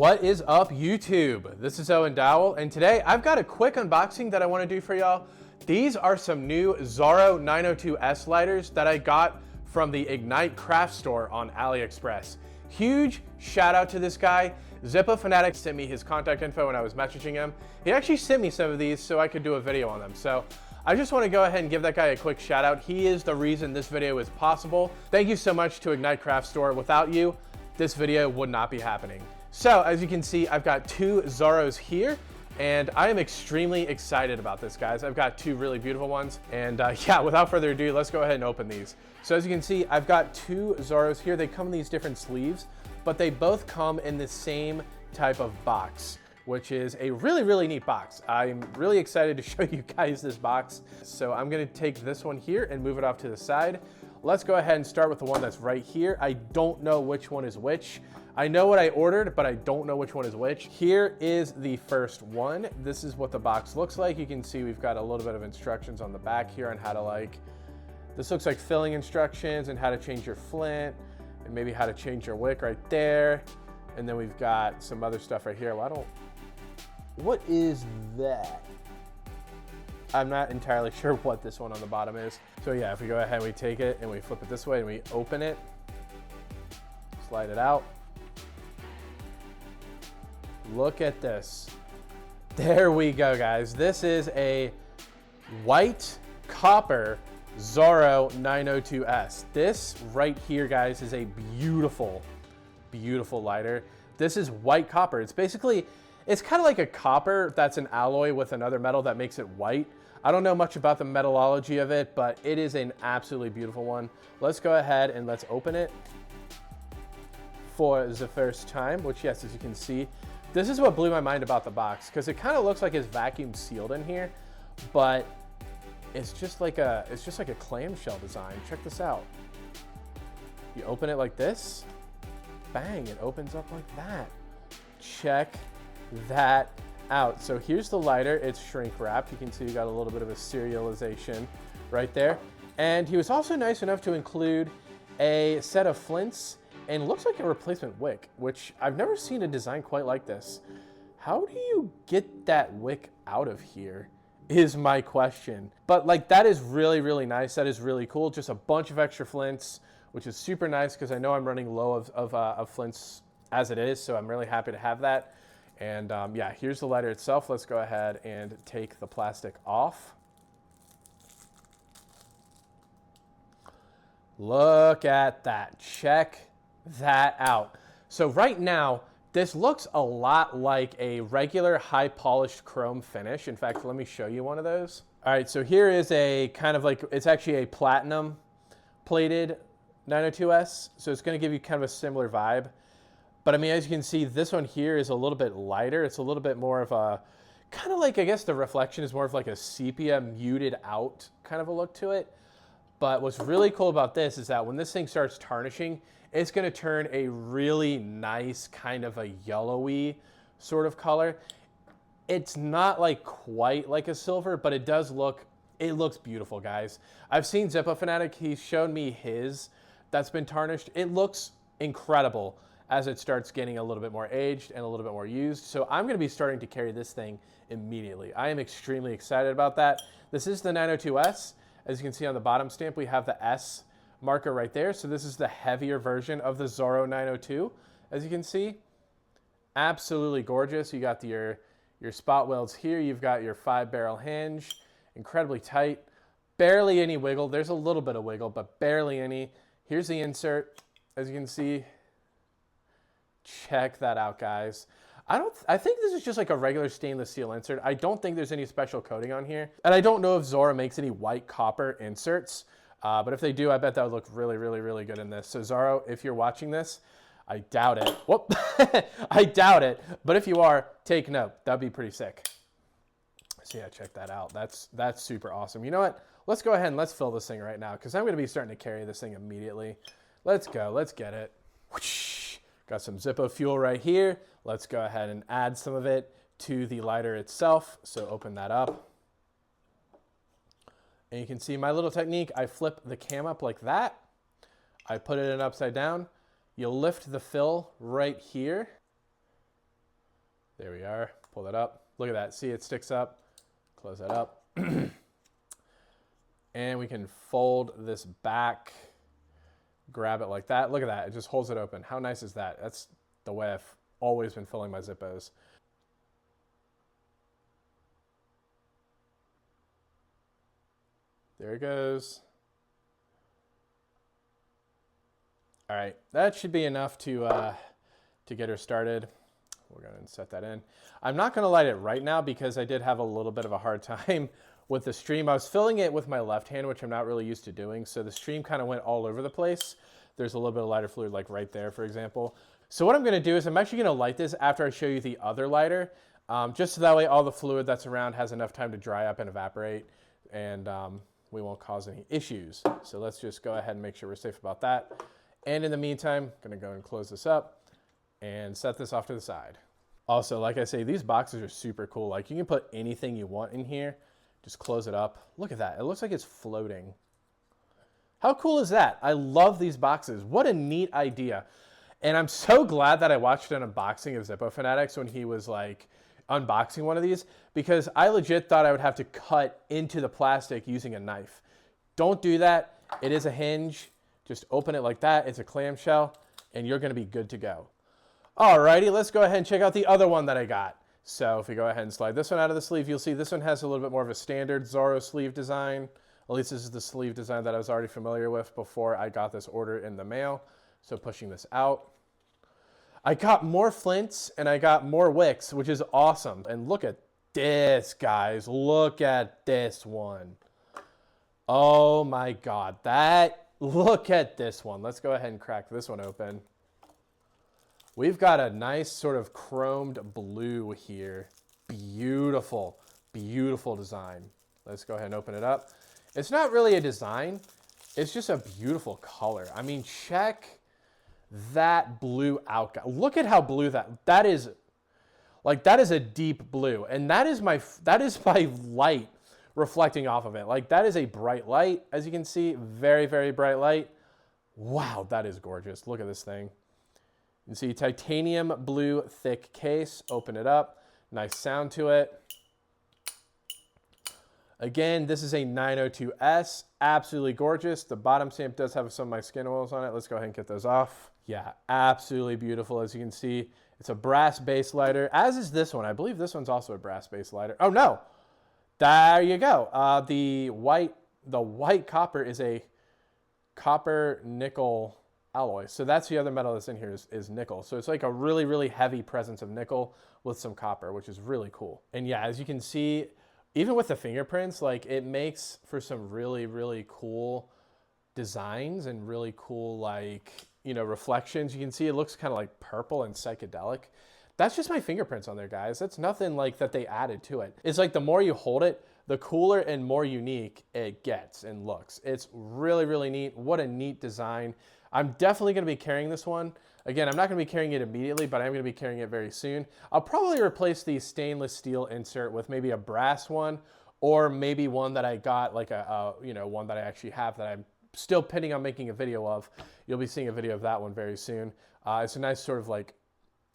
What is up, YouTube? This is Owen Dowell, and today I've got a quick unboxing that I want to do for y'all. These are some new Zorro 902S lighters that I got from the Ignite craft store on AliExpress. Huge shout out to this guy. Zippo Fanatic sent me his contact info when I was messaging him. He actually sent me some of these so I could do a video on them. So I just want to go ahead and give that guy a quick shout out. He is the reason this video is possible. Thank you so much to Ignite Craft Store. Without you, this video would not be happening. So as you can see, I've got two Zorros here, and I am extremely excited about this, guys. I've got two really beautiful ones, and yeah, without further ado, let's go ahead and open these. So as you can see, I've got two Zorros here. They come in these different sleeves, but they both come in the same type of box, which is a really, really neat box. I'm really excited to show you guys this box. So I'm gonna take this one here and move it off to the side. Let's go ahead and start with the one that's right here. I don't know which one is which. I know what I ordered, but I don't know which one is which. Here is the first one. This is what the box looks like. You can see we've got a little bit of instructions on the back here on how to this looks like filling instructions and how to change your flint and maybe how to change your wick right there. And then we've got some other stuff right here. Well, what is that? I'm not entirely sure what this one on the bottom is. So yeah, if we go ahead and we take it and we flip it this way and we open it, slide it out. Look at this. There we go, guys. This is a white copper Zorro 902S. This right here, guys, is a beautiful, beautiful lighter. This is white copper. It's basically, it's kind of like a copper that's an alloy with another metal that makes it white. I don't know much about the metallurgy of it, but it is an absolutely beautiful one. Let's go ahead and let's open it for the first time, which, yes, as you can see, this is what blew my mind about the box, because it kind of looks like it's vacuum sealed in here, but it's just like a clamshell design. Check this out. You open it like this, bang, it opens up like that. Check that out. So here's the lighter. It's shrink wrapped. You can see you got a little bit of a serialization right there. And he was also nice enough to include a set of flints and looks like a replacement wick, which I've never seen a design quite like this. How do you get that wick out of here is my question. But that is really, really nice. That is really cool. Just a bunch of extra flints, which is super nice because I know I'm running low of flints as it is. So I'm really happy to have that. And yeah, here's the lighter itself. Let's go ahead and take the plastic off. Look at that. Check that out. So right now, this looks a lot like a regular high polished chrome finish. In fact, let me show you one of those. All right, so here is a kind of it's actually a platinum plated 902S. So it's gonna give you kind of a similar vibe. But I mean, as you can see, this one here is a little bit lighter. It's a little bit more of a, kind of like, I guess the reflection is more of like a sepia muted out kind of a look to it. But what's really cool about this is that when this thing starts tarnishing, it's gonna turn a really nice kind of a yellowy sort of color. It's not quite like a silver, but it looks beautiful, guys. I've seen Zippo Fanatic, he's shown me his that's been tarnished. It looks incredible as it starts getting a little bit more aged and a little bit more used. So I'm gonna be starting to carry this thing immediately. I am extremely excited about that. This is the 902S. As you can see on the bottom stamp, we have the S marker right there. So this is the heavier version of the Zorro 902, as you can see. Absolutely gorgeous. You got your spot welds here. You've got your 5-barrel hinge, incredibly tight. Barely any wiggle. There's a little bit of wiggle, but barely any. Here's the insert, as you can see. Check that out, guys. I think this is just like a regular stainless steel insert. I don't think there's any special coating on here. And I don't know if Zorro makes any white copper inserts, but if they do, I bet that would look really, really, really good in this. So Zorro, if you're watching this, I doubt it. Whoop, I doubt it. But if you are, take note. That'd be pretty sick. So yeah, check that out. That's super awesome. You know what? Let's go ahead and let's fill this thing right now, because I'm gonna be starting to carry this thing immediately. Let's go, let's get it. Whoosh. Got some Zippo fuel right here. Let's go ahead and add some of it to the lighter itself. So open that up. And you can see my little technique. I flip the cam up like that. I put it in upside down. You'll lift the fill right here. There we are. Pull that up. Look at that. See, it sticks up. Close that up. And we can fold this back, grab it like that. Look at that. It just holds it open. How nice is that? That's the way I've always been filling my Zippos. There it goes. All right, that should be enough to get her started. We're gonna set that in. I'm not gonna light it right now because I did have a little bit of a hard time with the stream. I was filling it with my left hand, which I'm not really used to doing. So the stream kind of went all over the place. There's a little bit of lighter fluid like right there, for example. So what I'm gonna do is I'm actually gonna light this after I show you the other lighter, just so that way all the fluid that's around has enough time to dry up and evaporate, and we won't cause any issues. So let's just go ahead and make sure we're safe about that. And in the meantime, I'm gonna go and close this up and set this off to the side. Also, like I say, these boxes are super cool. Like you can put anything you want in here, just close it up. Look at that, it looks like it's floating. How cool is that? I love these boxes. What a neat idea. And I'm so glad that I watched an unboxing of Zippo Fanatics when he was like unboxing one of these, because I legit thought I would have to cut into the plastic using a knife. Don't do that. It is a hinge. Just open it like that. It's a clamshell and you're gonna be good to go. Alrighty, let's go ahead and check out the other one that I got. So if we go ahead and slide this one out of the sleeve, you'll see this one has a little bit more of a standard Zorro sleeve design. At least this is the sleeve design that I was already familiar with before I got this order in the mail. So pushing this out. I got more flints and I got more wicks, which is awesome. And look at this, guys. Look at this one. Oh my God, look at this one. Let's go ahead and crack this one open. We've got a nice sort of chromed blue here. Beautiful, beautiful design. Let's go ahead and open it up. It's not really a design. It's just a beautiful color. I mean, check that blue out. Look at how blue that is. Like that is a deep blue. And that is my light reflecting off of it. Like that is a bright light, as you can see, very, very bright light. Wow, that is gorgeous. Look at this thing. You can see titanium blue thick case, open it up, nice sound to it. Again, this is a 902S, absolutely gorgeous. The bottom stamp does have some of my skin oils on it. Let's go ahead and get those off. Yeah, absolutely beautiful. As you can see, it's a brass base lighter, as is this one. I believe this one's also a brass base lighter. Oh no, there you go. The white copper is a copper nickel alloy. So that's the other metal that's in here is nickel. So it's like a really, really heavy presence of nickel with some copper, which is really cool. And yeah, as you can see, even with the fingerprints, like it makes for some really, really cool designs and really cool, like, you know, reflections. You can see it looks kind of like purple and psychedelic. That's just my fingerprints on there, guys. That's nothing like that they added to it. It's like the more you hold it, the cooler and more unique it gets and looks. It's really, really neat. What a neat design. I'm definitely gonna be carrying this one. Again, I'm not gonna be carrying it immediately, but I'm gonna be carrying it very soon. I'll probably replace the stainless steel insert with maybe a brass one, or maybe one that I got, like you know, one that I actually have that I'm still planning on making a video of. You'll be seeing a video of that one very soon. It's a nice sort of like,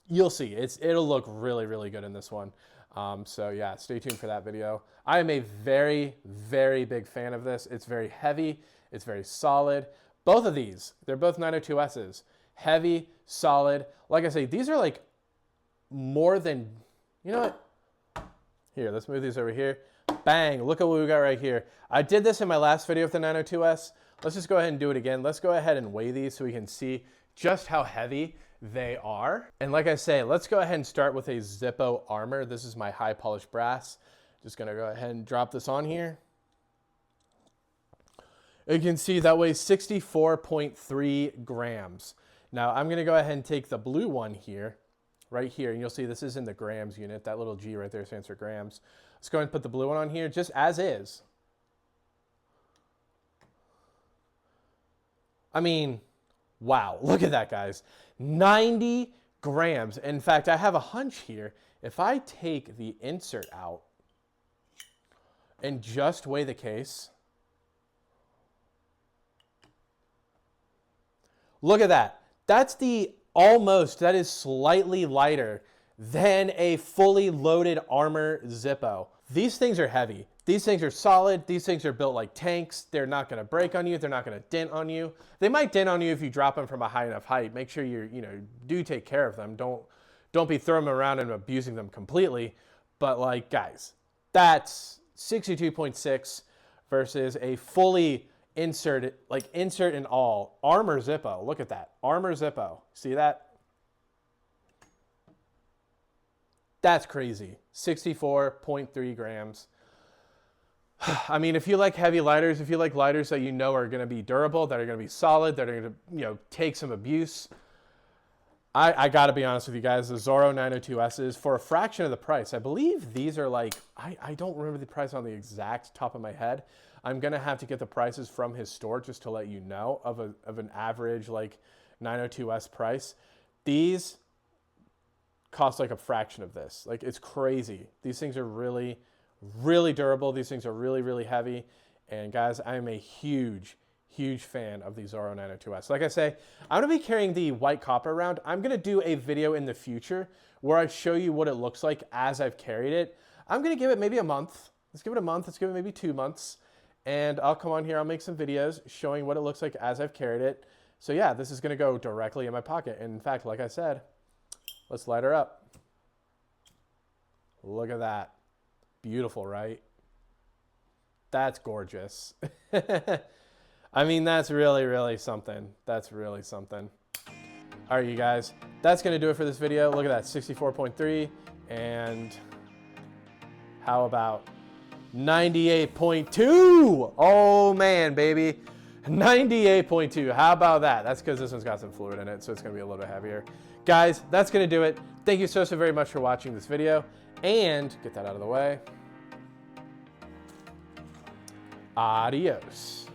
you'll see, it'll look really, really good in this one. So yeah, stay tuned for that video. I am a very, very big fan of this. It's very heavy, it's very solid. Both of these, they're both 902Ss. Heavy, solid. Like I say, these are like more than, you know what? Here, let's move these over here. Bang, look at what we got right here. I did this in my last video with the 902S. Let's just go ahead and do it again. Let's go ahead and weigh these so we can see just how heavy they are. And like I say, let's go ahead and start with a Zippo Armor. This is my high polished brass. Just gonna go ahead and drop this on here. You can see that weighs 64.3 grams. Now I'm gonna go ahead and take the blue one here, right here, and you'll see this is in the grams unit. That little G right there stands for grams. Let's go ahead and put the blue one on here just as is. I mean, wow, look at that, guys. 90 grams. In fact, I have a hunch here. If I take the insert out and just weigh the case, look at that. That is slightly lighter than a fully loaded Armor Zippo. These things are heavy. These things are solid. These things are built like tanks. They're not gonna break on you. They're not gonna dent on you. They might dent on you if you drop them from a high enough height. Make sure do take care of them. Don't be throwing them around and abusing them completely. But like, guys, that's 62.6 versus a fully insert and all Armor Zippo. Look at that, Armor Zippo. See that? That's crazy. 64.3 grams. I mean, if you like heavy lighters, if you like lighters that you know are going to be durable, that are going to be solid, that are going to take some abuse, I got to be honest with you guys, the Zorro 902Ss, for a fraction of the price, I believe these are like, I don't remember the price on the exact top of my head. I'm going to have to get the prices from his store just to let you know of an average like 902S price. These cost like a fraction of this. Like, it's crazy. These things are really, really durable. These things are really, really heavy. And guys, I am a huge fan of the Zorro 902S. Like I say, I'm gonna be carrying the white copper around. I'm gonna do a video in the future where I show you what it looks like as I've carried it. I'm gonna give it maybe a month. Let's give it a month. Let's give it maybe 2 months. And I'll come on here, I'll make some videos showing what it looks like as I've carried it. So yeah, this is gonna go directly in my pocket. And in fact, like I said, let's light her up. Look at that. Beautiful, right? That's gorgeous. I mean, that's really, really something. That's really something. All right, you guys, that's gonna do it for this video. Look at that, 64.3, and how about 98.2? Oh man, baby, 98.2, how about that? That's because this one's got some fluid in it, so it's gonna be a little bit heavier. Guys, that's gonna do it. Thank you so very much for watching this video, and get that out of the way. Adios.